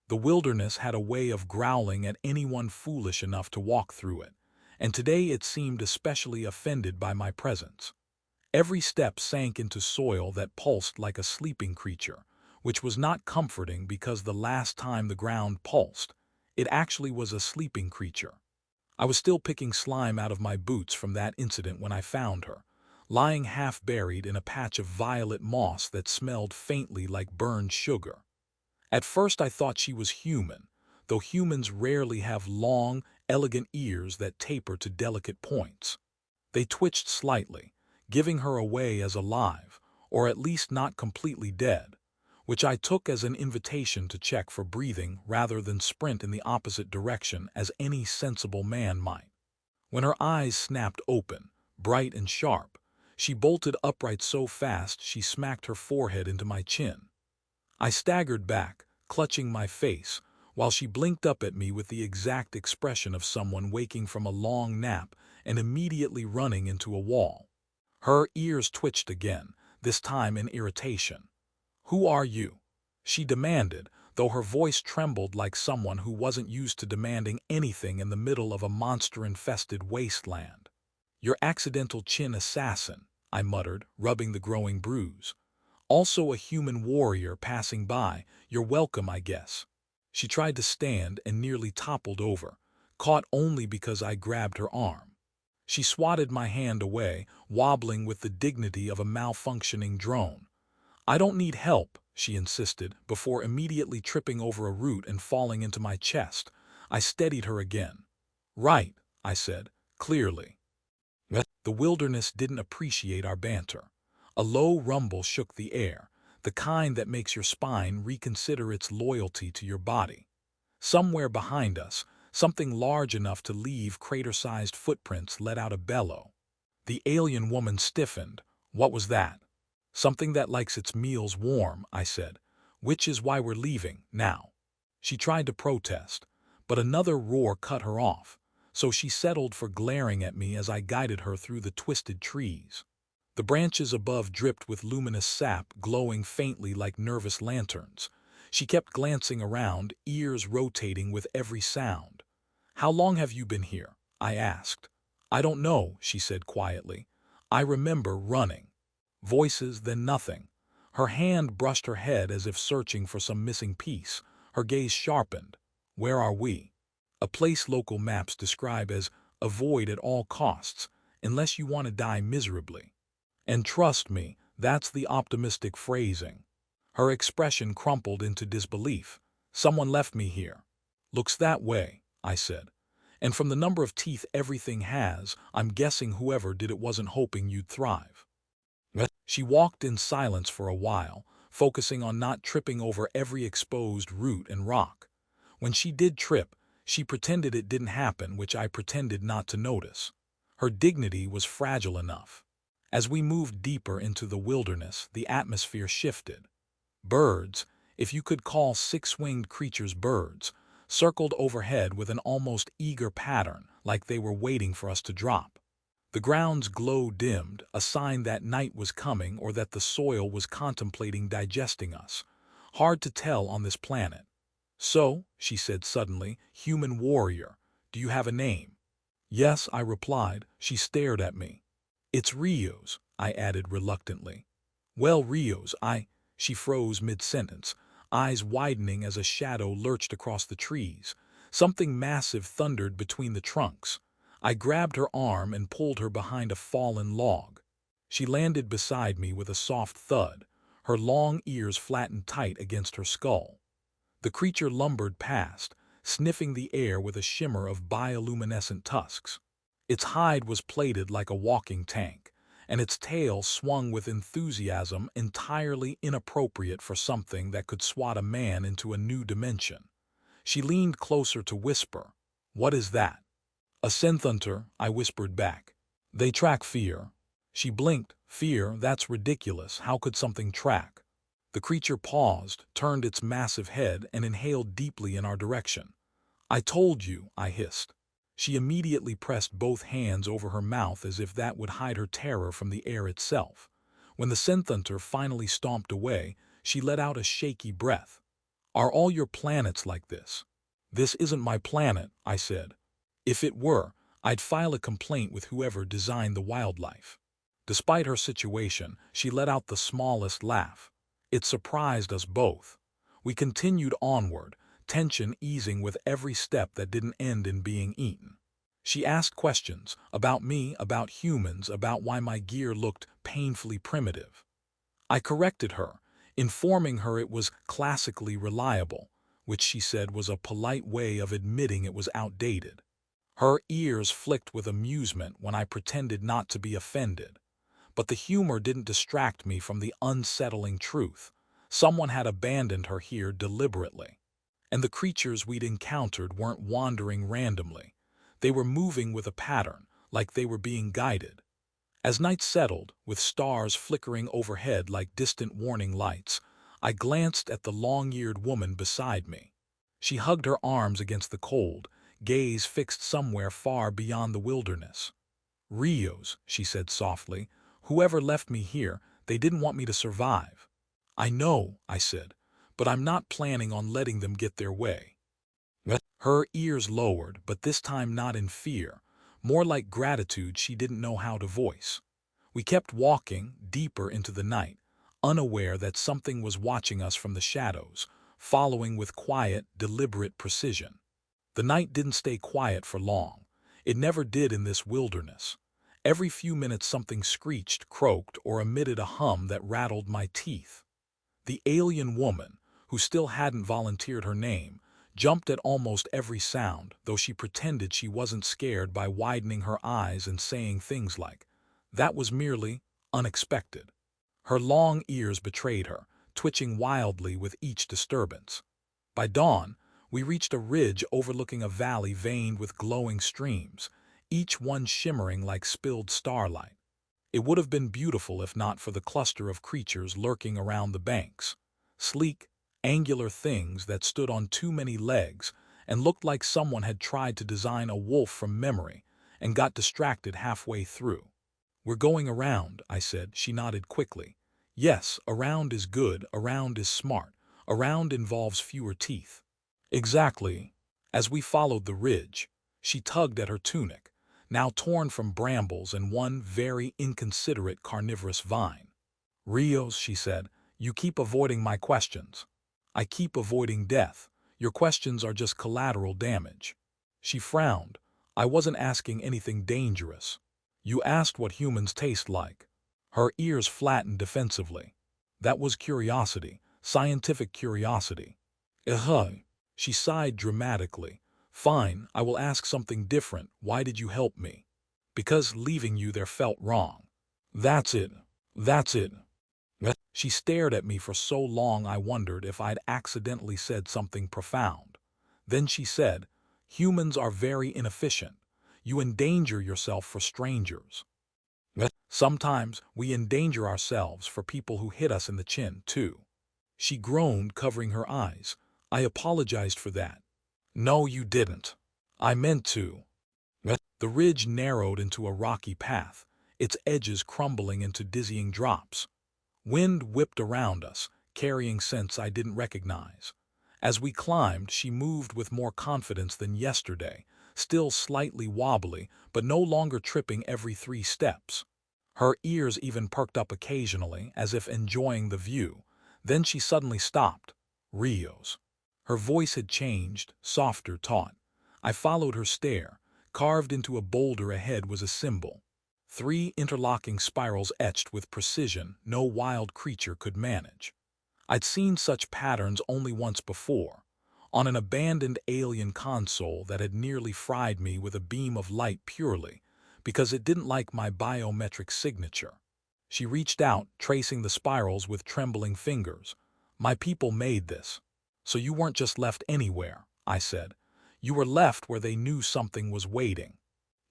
The wilderness had a way of growling at anyone foolish enough to walk through it, and today it seemed especially offended by my presence. Every step sank into soil that pulsed like a sleeping creature, which was not comforting because the last time the ground pulsed, it actually was a sleeping creature. I was still picking slime out of my boots from that incident when I found her, lying half buried in a patch of violet moss that smelled faintly like burned sugar. At first I thought she was human, though humans rarely have long, elegant ears that taper to delicate points. They twitched slightly, giving her away as alive, or at least not completely dead, which I took as an invitation to check for breathing rather than sprint in the opposite direction as any sensible man might. When her eyes snapped open, bright and sharp, she bolted upright so fast she smacked her forehead into my chin. I staggered back, clutching my face, while she blinked up at me with the exact expression of someone waking from a long nap and immediately running into a wall. Her ears twitched again, this time in irritation. "Who are you?" she demanded, though her voice trembled like someone who wasn't used to demanding anything in the middle of a monster-infested wasteland. "Your accidental chin assassin," I muttered, rubbing the growing bruise. "Also a human warrior passing by. You're welcome, I guess." She tried to stand and nearly toppled over, caught only because I grabbed her arm. She swatted my hand away, wobbling with the dignity of a malfunctioning drone. "I don't need help," she insisted, before immediately tripping over a root and falling into my chest. I steadied her again. "Right," I said, clearly. The wilderness didn't appreciate our banter. A low rumble shook the air, the kind that makes your spine reconsider its loyalty to your body. Somewhere behind us, something large enough to leave crater-sized footprints let out a bellow. The alien woman stiffened. "What was that?" "Something that likes its meals warm," I said, "which is why we're leaving now." She tried to protest, but another roar cut her off, so she settled for glaring at me as I guided her through the twisted trees. The branches above dripped with luminous sap, glowing faintly like nervous lanterns. She kept glancing around, ears rotating with every sound. "How long have you been here?" I asked. "I don't know," she said quietly. "I remember running." Voices, then nothing. Her hand brushed her head as if searching for some missing piece. Her gaze sharpened. "Where are we?" "A place local maps describe as avoid at all costs, unless you want to die miserably." And trust me, that's the optimistic phrasing. Her expression crumpled into disbelief. "Someone left me here." "Looks that way," I said. "And from the number of teeth everything has, I'm guessing whoever did it wasn't hoping you'd thrive." She walked in silence for a while, focusing on not tripping over every exposed root and rock. When she did trip, she pretended it didn't happen, which I pretended not to notice. Her dignity was fragile enough. As we moved deeper into the wilderness, the atmosphere shifted. Birds, if you could call six-winged creatures birds, circled overhead with an almost eager pattern, like they were waiting for us to drop. The ground's glow dimmed, a sign that night was coming or that the soil was contemplating digesting us. Hard to tell on this planet. "So," she said suddenly, "human warrior, do you have a name?" "Yes," I replied. She stared at me. "It's Rios," I added reluctantly. "Well, Rios, She froze mid-sentence, eyes widening as a shadow lurched across the trees. Something massive thundered between the trunks. I grabbed her arm and pulled her behind a fallen log. She landed beside me with a soft thud, her long ears flattened tight against her skull. The creature lumbered past, sniffing the air with a shimmer of bioluminescent tusks. Its hide was plated like a walking tank, and its tail swung with enthusiasm entirely inappropriate for something that could swat a man into a new dimension. She leaned closer to whisper, "What is that?" "A synthhunter," I whispered back. "They track fear." She blinked. "Fear? That's ridiculous. How could something track?" The creature paused, turned its massive head, and inhaled deeply in our direction. "I told you," I hissed. She immediately pressed both hands over her mouth as if that would hide her terror from the air itself. When the synthhunter finally stomped away, she let out a shaky breath. Are all your planets like this? This isn't my planet, I said. If it were, I'd file a complaint with whoever designed the wildlife. Despite her situation, she let out the smallest laugh. It surprised us both. We continued onward, tension easing with every step that didn't end in being eaten. She asked questions about me, about humans, about why my gear looked painfully primitive. I corrected her, informing her it was classically reliable, which she said was a polite way of admitting it was outdated. Her ears flicked with amusement when I pretended not to be offended. But the humor didn't distract me from the unsettling truth. Someone had abandoned her here deliberately. And the creatures we'd encountered weren't wandering randomly. They were moving with a pattern, like they were being guided. As night settled, with stars flickering overhead like distant warning lights, I glanced at the long-eared woman beside me. She hugged her arms against the cold, gaze fixed somewhere far beyond the wilderness. "Rios," she said softly, "whoever left me here, they didn't want me to survive." "I know," I said, "but I'm not planning on letting them get their way." Her ears lowered, but this time not in fear, more like gratitude she didn't know how to voice. We kept walking, deeper into the night, unaware that something was watching us from the shadows, following with quiet, deliberate precision. The night didn't stay quiet for long. It never did in this wilderness. Every few minutes something screeched, croaked, or emitted a hum that rattled my teeth. The alien woman, who still hadn't volunteered her name, jumped at almost every sound, though she pretended she wasn't scared by widening her eyes and saying things like, "That was merely unexpected." Her long ears betrayed her, twitching wildly with each disturbance. By dawn, we reached a ridge overlooking a valley veined with glowing streams, each one shimmering like spilled starlight. It would have been beautiful if not for the cluster of creatures lurking around the banks. Sleek, angular things that stood on too many legs and looked like someone had tried to design a wolf from memory and got distracted halfway through. "We're going around," I said. She nodded quickly. "Yes, around is good, around is smart. Around involves fewer teeth." "Exactly." As we followed the ridge, she tugged at her tunic, now torn from brambles and one very inconsiderate carnivorous vine. "Rios," she said, "you keep avoiding my questions." "I keep avoiding death. Your questions are just collateral damage." She frowned. "I wasn't asking anything dangerous." "You asked what humans taste like." Her ears flattened defensively. "That was curiosity, scientific curiosity." "Uh-huh." She sighed dramatically. "Fine, I will ask something different. Why did you help me?" "Because leaving you there felt wrong." "That's it. That's it." She stared at me for so long I wondered if I'd accidentally said something profound. Then she said, "Humans are very inefficient. You endanger yourself for strangers." "Sometimes we endanger ourselves for people who hit us in the chin, too." She groaned, covering her eyes. "I apologized for that." "No, you didn't." "I meant to." The ridge narrowed into a rocky path, its edges crumbling into dizzying drops. Wind whipped around us, carrying scents I didn't recognize. As we climbed, she moved with more confidence than yesterday, still slightly wobbly, but no longer tripping every 3 steps. Her ears even perked up occasionally, as if enjoying the view. Then she suddenly stopped. "Rios." Her voice had changed, softer, taut. I followed her stare. Carved into a boulder ahead was a symbol. 3 interlocking spirals etched with precision no wild creature could manage. I'd seen such patterns only once before, on an abandoned alien console that had nearly fried me with a beam of light purely, because it didn't like my biometric signature. She reached out, tracing the spirals with trembling fingers. "My people made this." "So you weren't just left anywhere," I said. "You were left where they knew something was waiting."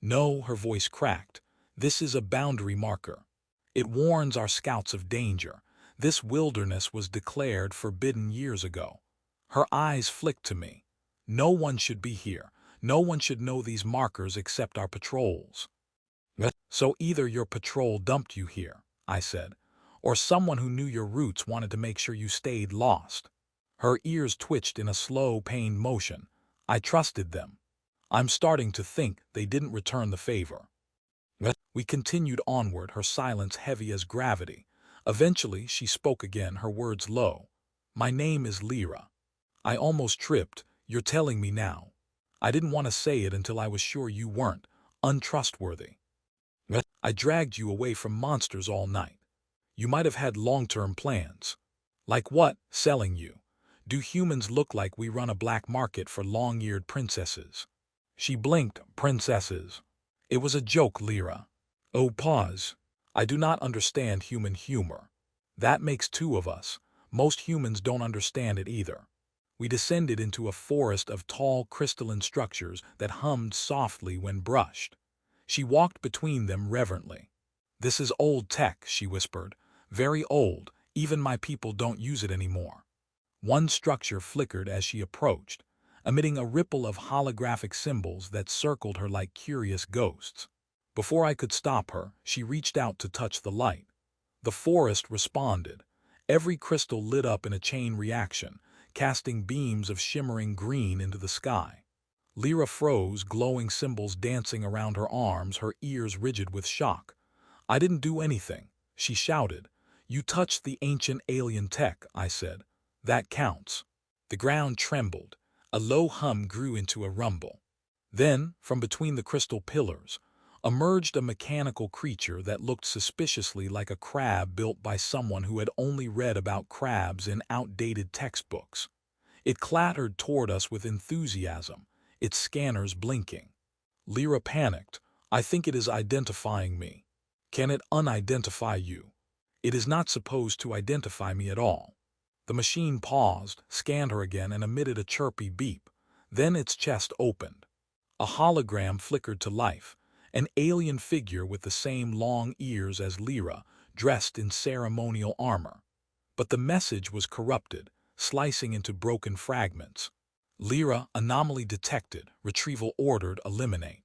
"No," her voice cracked. "This is a boundary marker. It warns our scouts of danger. This wilderness was declared forbidden years ago." Her eyes flicked to me. "No one should be here. No one should know these markers except our patrols." "So either your patrol dumped you here," I said, "or someone who knew your roots wanted to make sure you stayed lost." Her ears twitched in a slow, pained motion. I trusted them. I'm starting to think they didn't return the favor. We continued onward, her silence heavy as gravity. Eventually, she spoke again, her words low. My name is Lyra. I almost tripped. You're telling me now. I didn't want to say it until I was sure you weren't untrustworthy. I dragged you away from monsters all night. You might have had long-term plans. Like what? Selling you. Do humans look like we run a black market for long-eared princesses? She blinked. Princesses. It was a joke, Lyra. Oh, pause. I do not understand human humor. That makes two of us. Most humans don't understand it either. We descended into a forest of tall crystalline structures that hummed softly when brushed. She walked between them reverently. This is old tech, she whispered. Very old. Even my people don't use it anymore. One structure flickered as she approached, emitting a ripple of holographic symbols that circled her like curious ghosts. Before I could stop her, she reached out to touch the light. The forest responded. Every crystal lit up in a chain reaction, casting beams of shimmering green into the sky. Lyra froze, glowing symbols dancing around her arms, her ears rigid with shock. I didn't do anything, she shouted. You touched the ancient alien tech, I said. That counts. The ground trembled. A low hum grew into a rumble. Then, from between the crystal pillars, emerged a mechanical creature that looked suspiciously like a crab built by someone who had only read about crabs in outdated textbooks. It clattered toward us with enthusiasm, its scanners blinking. Lyra panicked. I think it is identifying me. Can it unidentify you? It is not supposed to identify me at all. The machine paused, scanned her again, and emitted a chirpy beep. Then its chest opened. A hologram flickered to life, an alien figure with the same long ears as Lyra, dressed in ceremonial armor. But the message was corrupted, slicing into broken fragments. Lyra, anomaly detected, retrieval ordered, eliminate.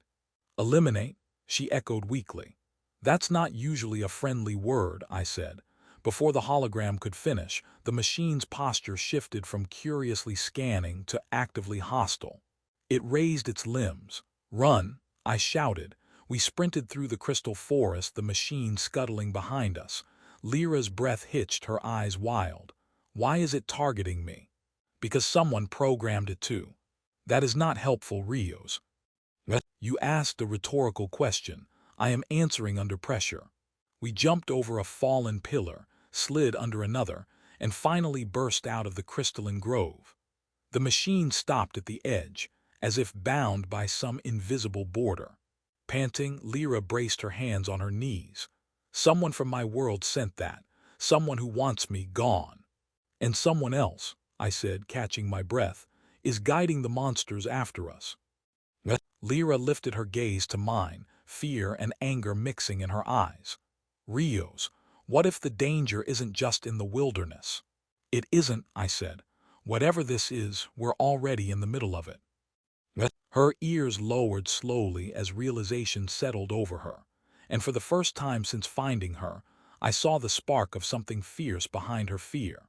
Eliminate? She echoed weakly. That's not usually a friendly word, I said. Before the hologram could finish, the machine's posture shifted from curiously scanning to actively hostile. It raised its limbs. Run, I shouted. We sprinted through the crystal forest, the machine scuttling behind us. Lyra's breath hitched, her eyes wild. Why is it targeting me? Because someone programmed it to. That is not helpful, Rios. You asked a rhetorical question. I am answering under pressure. We jumped over a fallen pillar, slid under another, and finally burst out of the crystalline grove. The machine stopped at the edge, as if bound by some invisible border. Panting, Lyra braced her hands on her knees. Someone from my world sent that. Someone who wants me gone. And someone else, I said, catching my breath, is guiding the monsters after us. Lyra lifted her gaze to mine, fear and anger mixing in her eyes. Rios, what if the danger isn't just in the wilderness? It isn't, I said. Whatever this is, we're already in the middle of it. Her ears lowered slowly as realization settled over her, and for the first time since finding her, I saw the spark of something fierce behind her fear.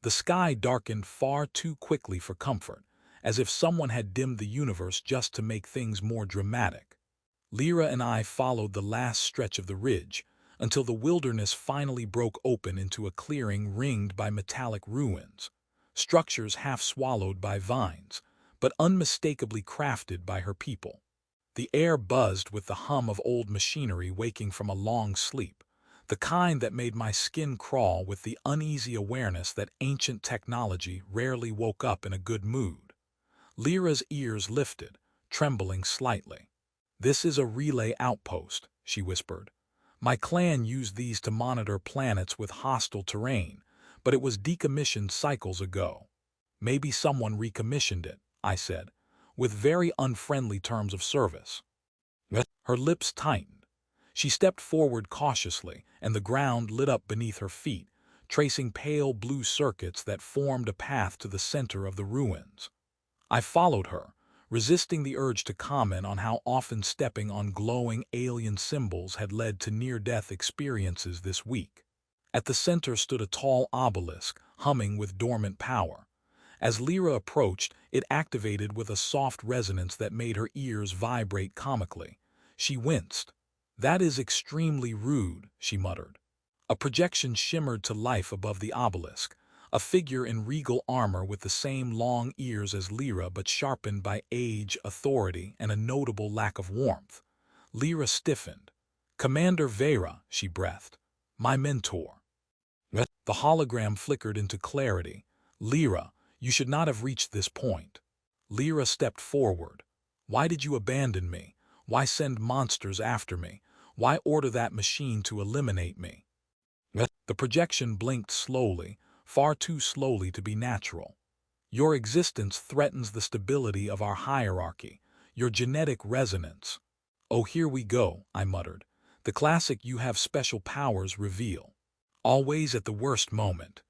The sky darkened far too quickly for comfort, as if someone had dimmed the universe just to make things more dramatic. Lyra and I followed the last stretch of the ridge, until the wilderness finally broke open into a clearing ringed by metallic ruins, structures half swallowed by vines, but unmistakably crafted by her people. The air buzzed with the hum of old machinery waking from a long sleep, the kind that made my skin crawl with the uneasy awareness that ancient technology rarely woke up in a good mood. Lyra's ears lifted, trembling slightly. This is a relay outpost, she whispered. My clan used these to monitor planets with hostile terrain, but it was decommissioned cycles ago. Maybe someone recommissioned it, I said, with very unfriendly terms of service. Her lips tightened. She stepped forward cautiously, and the ground lit up beneath her feet, tracing pale blue circuits that formed a path to the center of the ruins. I followed her, resisting the urge to comment on how often stepping on glowing alien symbols had led to near-death experiences this week. At the center stood a tall obelisk, humming with dormant power. As Lyra approached, it activated with a soft resonance that made her ears vibrate comically. She winced. "That is extremely rude," she muttered. A projection shimmered to life above the obelisk, a figure in regal armor with the same long ears as Lyra but sharpened by age, authority, and a notable lack of warmth. Lyra stiffened. "Commander Vera," she breathed. "My mentor." The hologram flickered into clarity. "Lyra, you should not have reached this point." Lyra stepped forward. "Why did you abandon me? Why send monsters after me? Why order that machine to eliminate me?" The projection blinked slowly, far too slowly to be natural. "Your existence threatens the stability of our hierarchy, your genetic resonance." "Oh, here we go," I muttered. "The classic 'you have special powers' reveal. Always at the worst moment."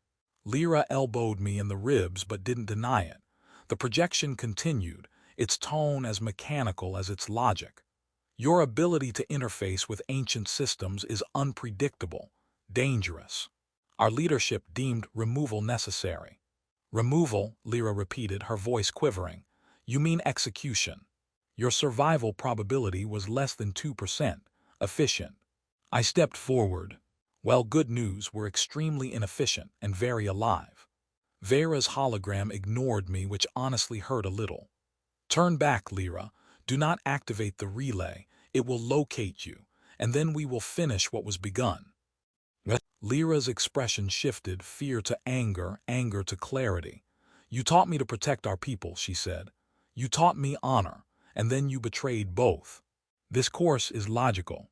Lyra elbowed me in the ribs but didn't deny it. The projection continued, its tone as mechanical as its logic. "Your ability to interface with ancient systems is unpredictable, dangerous. Our leadership deemed removal necessary." "Removal," Lyra repeated, her voice quivering. "You mean execution. Your survival probability was less than 2%. Efficient." I stepped forward. "Well, good news, we're extremely inefficient and very alive." Vera's hologram ignored me, which honestly hurt a little. "Turn back, Lyra. Do not activate the relay. It will locate you, and then we will finish what was begun." Lyra's expression shifted, fear to anger, anger to clarity. "You taught me to protect our people," she said. "You taught me honor, and then you betrayed both. This course is logical."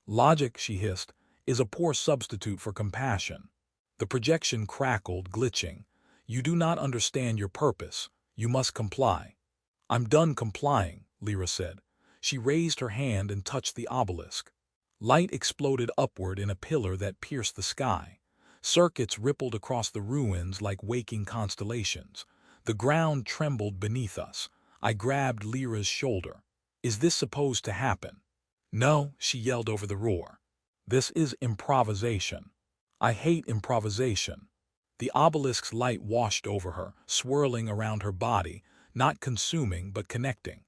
"Logic," she hissed, "is a poor substitute for compassion." The projection crackled, glitching. "You do not understand your purpose. You must comply." "I'm done complying," Lyra said. She raised her hand and touched the obelisk. Light exploded upward in a pillar that pierced the sky. Circuits rippled across the ruins like waking constellations. The ground trembled beneath us. I grabbed Lyra's shoulder. "Is this supposed to happen?" "No," she yelled over the roar. "This is improvisation." "I hate improvisation." The obelisk's light washed over her, swirling around her body, not consuming but connecting.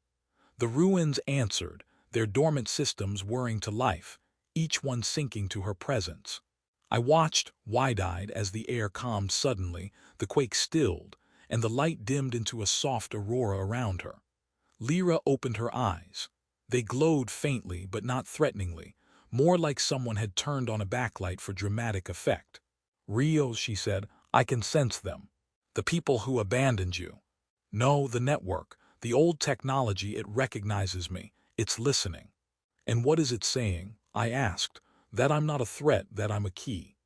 The ruins answered, their dormant systems whirring to life, each one sinking to her presence. I watched, wide-eyed, as the air calmed suddenly, the quake stilled, and the light dimmed into a soft aurora around her. Lyra opened her eyes. They glowed faintly but not threateningly, more like someone had turned on a backlight for dramatic effect. "Rio," she said, "I can sense them. The people who abandoned you." "No, the network. The old technology, it recognizes me. It's listening." "And what is it saying?" I asked. "That I'm not a threat, that I'm a key."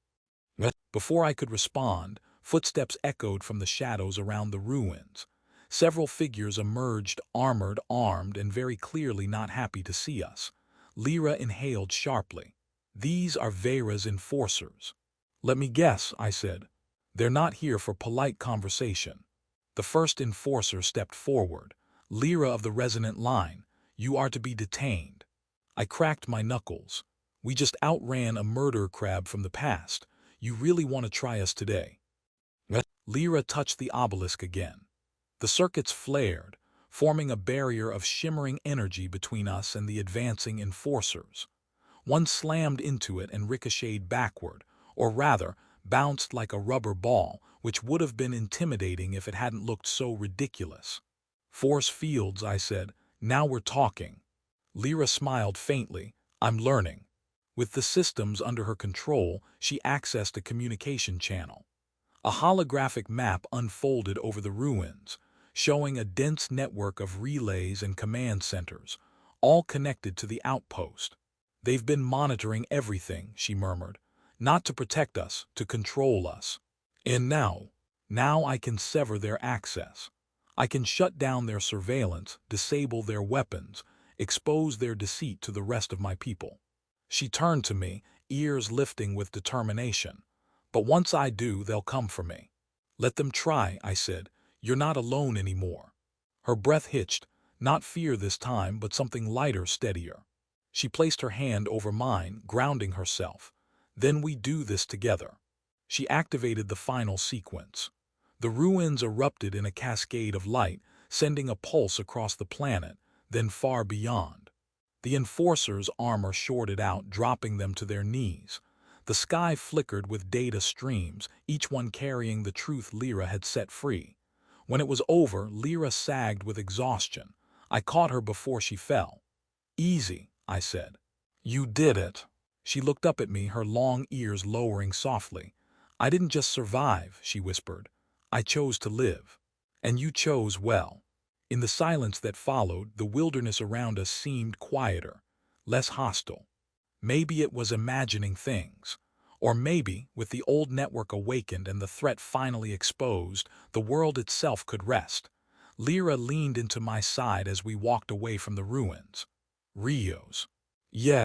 Before I could respond, footsteps echoed from the shadows around the ruins. Several figures emerged, armored, armed, and very clearly not happy to see us. Lyra inhaled sharply. "These are Vera's enforcers." "Let me guess," I said. "They're not here for polite conversation." The first enforcer stepped forward. "Lyra of the resonant line, you are to be detained." I cracked my knuckles. "We just outran a murder crab from the past. You really want to try us today?" Lyra touched the obelisk again. The circuits flared, forming a barrier of shimmering energy between us and the advancing enforcers. One slammed into it and ricocheted backward, or rather, bounced like a rubber ball, which would have been intimidating if it hadn't looked so ridiculous. "Force fields," I said. "Now we're talking." Lyra smiled faintly. "I'm learning." With the systems under her control, she accessed a communication channel. A holographic map unfolded over the ruins, showing a dense network of relays and command centers, all connected to the outpost. "They've been monitoring everything," she murmured. "Not to protect us, to control us. And now I can sever their access. I can shut down their surveillance, disable their weapons, expose their deceit to the rest of my people." She turned to me, ears lifting with determination. "But once I do, they'll come for me." "Let them try," I said. "You're not alone anymore." Her breath hitched, not fear this time, but something lighter, steadier. She placed her hand over mine, grounding herself. "Then we do this together." She activated the final sequence. The ruins erupted in a cascade of light, sending a pulse across the planet, then far beyond. The Enforcer's armor shorted out, dropping them to their knees. The sky flickered with data streams, each one carrying the truth Lyra had set free. When it was over, Lyra sagged with exhaustion. I caught her before she fell. "Easy," I said. "You did it." She looked up at me, her long ears lowering softly. "I didn't just survive," she whispered. "I chose to live. And you chose well." In the silence that followed, the wilderness around us seemed quieter, less hostile. Maybe it was imagining things. Or maybe, with the old network awakened and the threat finally exposed, the world itself could rest. Lyra leaned into my side as we walked away from the ruins. "Rios." "Yes."